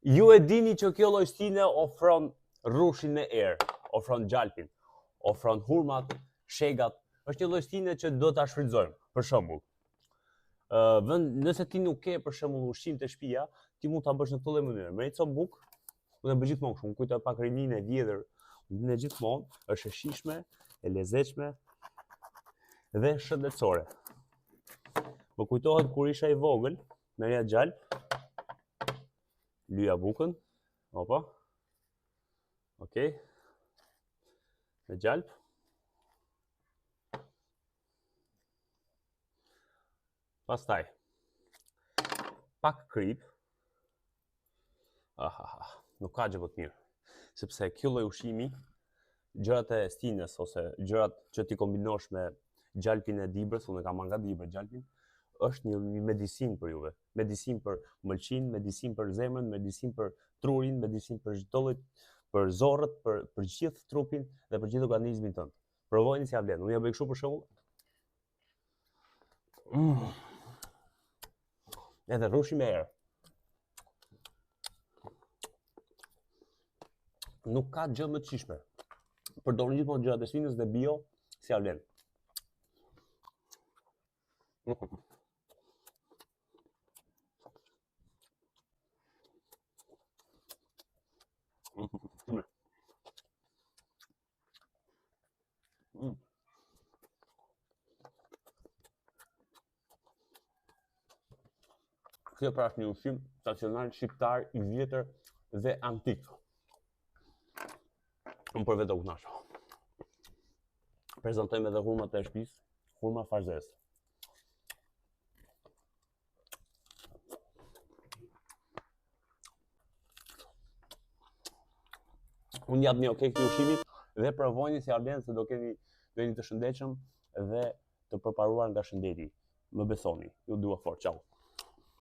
Ju e dini që kjo lloj stine ofron rrushin me erë, ofron gjalpin, ofron hurmat, shegat. Është një lloj stine që do ta shfrytëzojmë. Për shembull, nëse ti nuk ke për shembull ushqim te shtëpia, ti mund ta bësh në këtë lloj mënyrë. Merr një copë bukë, unë e bëj gjithmonë kështu, unë kujtoj pak rinin e vjetër, unë gjithmonë është e shijshme, e lezetshme dhe shëndetësore. Më kujtohet kur isha i vogël, merrja gjalp, lyja bukën, opa, okej, me gjalp, pastaj, pak krip, nuk ka gjë më të mirë, sepse kjo lloj ushqimi, gjërat e stines ose gjërat që ti kombinosh me gjalpin e dibrës, unë kam marrë nga dibrë gjalpin, është një medicinë për juve. Medicinë për mëlçin, medicinë për zemrën, medicinë për trurin, medicinë për çdo lloj, për zorrët, për gjithë trupin dhe për gjithë organizmin tënd. Provojeni si ja vlen. Unë ja bëj kështu për shembull. Edhe rrushi me erë. Nuk ka gjë më të shijshme. Përdorni gjithmonë gjërat e sfinës dhe bio si ja vlen. Kjo pra është një ushqim tradicional shqiptar i vjetër dhe antik. Unë për vetë u kënaq. Prezantojmë edhe hurmat e shtëpisë, hurma farzes. Unë jap një okay këtij ushqimit dhe provojeni si ja vlen se do jeni të shëndetshëm dhe të përparuar nga shëndeti. Më besoni, ju dua fort, ciao.